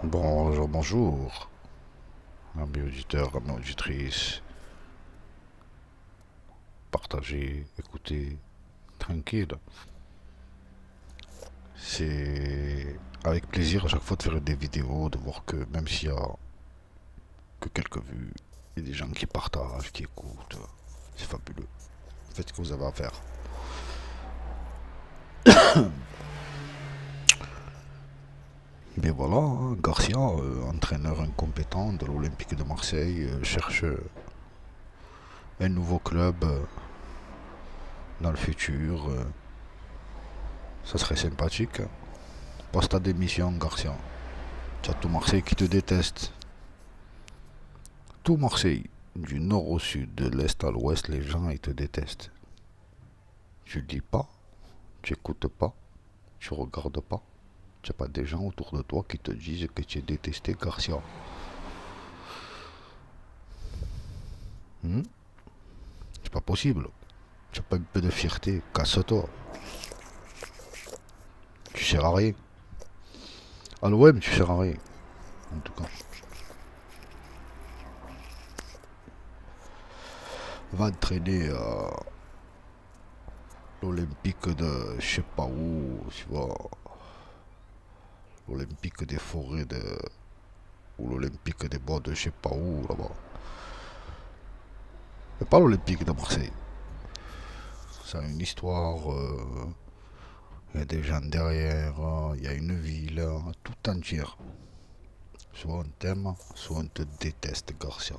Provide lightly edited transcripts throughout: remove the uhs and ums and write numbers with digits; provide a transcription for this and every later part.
Bonjour, bonjour, amis auditeurs, amis auditrices. Partagez, écoutez, tranquille. C'est avec plaisir à chaque fois de faire des vidéos, de voir que même s'il y a que quelques vues, il y a des gens qui partagent, qui écoutent. C'est fabuleux. Faites ce que vous avez à faire. Mais voilà, hein, Garcia, entraîneur incompétent de l'Olympique de Marseille, cherche un nouveau club dans le futur. Ça serait sympathique, hein. Passe ta démission, Garcia. Tu as tout Marseille qui te déteste. Tout Marseille, du nord au sud, de l'est à l'ouest, les gens ils te détestent. Tu lis pas, tu écoutes pas, tu regardes pas. Tu n'as pas des gens autour de toi qui te disent que tu es détesté, Garcia. Hmm. C'est pas possible. Tu n'as pas un peu de fierté, casse-toi. Tu sers à rien. À l'OM, tu sers à rien. En tout cas. Va entraîner l'Olympique de je sais pas où, tu vois. L'Olympique des forêts de. Ou l'Olympique des bois de je sais pas où, là-bas. Mais pas l'Olympique de Marseille. Ça a une histoire, il y a des gens derrière, il y a une ville, tout entière. Soit on t'aime, soit on te déteste, Garcia.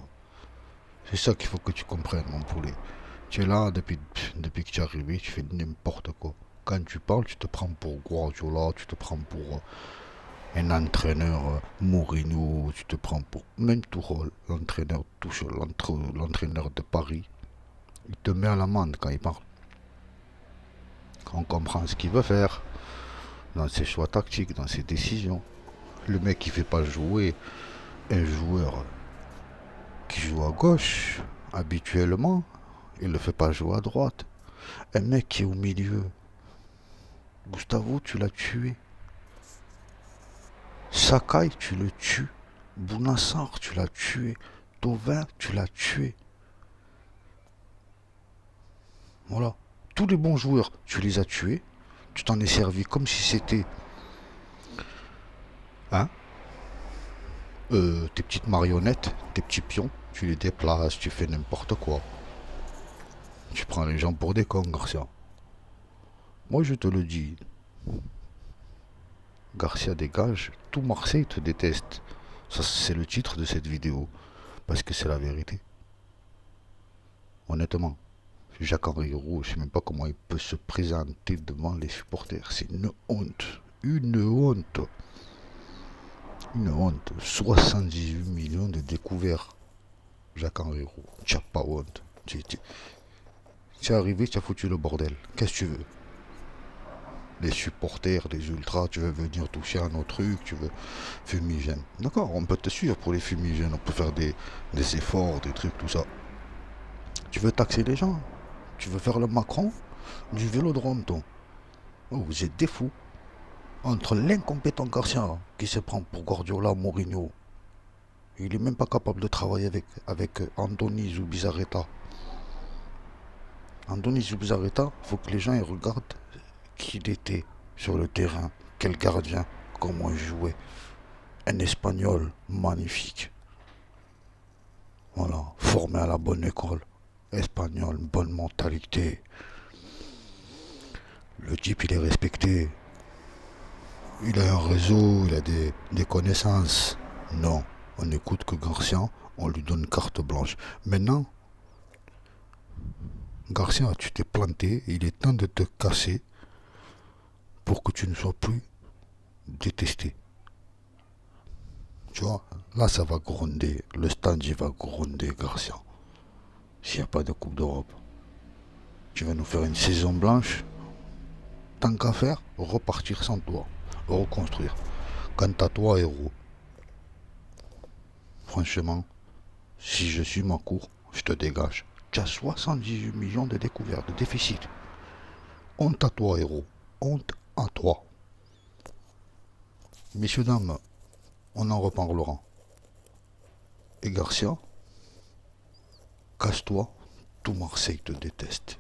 C'est ça qu'il faut que tu comprennes, mon poulet. Tu es là depuis que tu es arrivé, tu fais n'importe quoi. Quand tu parles, tu te prends pour Guardiola, tu te prends pour un entraîneur Mourinho, tu te prends pour même Tourelle, l'entraîneur Tuchel, l'entraîneur de Paris. Il te met à l'amende quand il parle. On comprend ce qu'il veut faire dans ses choix tactiques, dans ses décisions. Le mec il fait pas jouer un joueur qui joue à gauche habituellement, il le fait pas jouer à droite. Un mec qui est au milieu, Gustavo, tu l'as tué. Sakai, tu le tues. Bounassar, tu l'as tué. Tovin, tu l'as tué. Voilà. Tous les bons joueurs, tu les as tués. Tu t'en es servi comme si c'était, hein, tes petites marionnettes, tes petits pions. Tu les déplaces, tu fais n'importe quoi. Tu prends les gens pour des cons, Garcia. Moi, je te le dis. Garcia dégage. Tout Marseille te déteste. Ça, c'est le titre de cette vidéo. Parce que c'est la vérité. Honnêtement. Jacques-Henri Roux, je ne sais même pas comment il peut se présenter devant les supporters. C'est une honte. Une honte. Une honte. 78 millions de découverts. Jacques-Henri Roux. Tu n'as pas honte. Tu es arrivé, tu as foutu le bordel. Qu'est-ce que tu veux? Les supporters, les ultras, tu veux venir toucher à nos trucs, tu veux fumigène. D'accord, on peut te suivre pour les fumigènes, on peut faire des efforts, des trucs, tout ça. Tu veux taxer les gens? Tu veux faire le Macron du vélodrome, toi? Oh, vous êtes des fous. Entre l'incompétent Garcia qui se prend pour Guardiola, Mourinho, il est même pas capable de travailler avec Anthony Zubizarreta. Anthony Zubizarreta, faut que les gens ils regardent qui il était sur le terrain, quel gardien, comment il jouait. Un Espagnol magnifique. Voilà, formé à la bonne école. Espagnol, bonne mentalité. Le type, il est respecté. Il a un réseau, il a des connaissances. Non, on n'écoute que Garcia, on lui donne carte blanche. Maintenant, Garcia, tu t'es planté, il est temps de te casser pour que tu ne sois plus détesté. Tu vois, là ça va gronder, le stand il va gronder, Garcia. S'il n'y a pas de Coupe d'Europe, tu vas nous faire une saison blanche. Tant qu'à faire, repartir sans toi, reconstruire. Quant à toi, héros, franchement, si je suis ma cour, je te dégage. Tu as 78 millions de découvertes, de déficit. Honte à toi, héros. Honte à toi. Messieurs, dames, on en reparlera. Et Garcia, casse-toi, tout Marseille te déteste.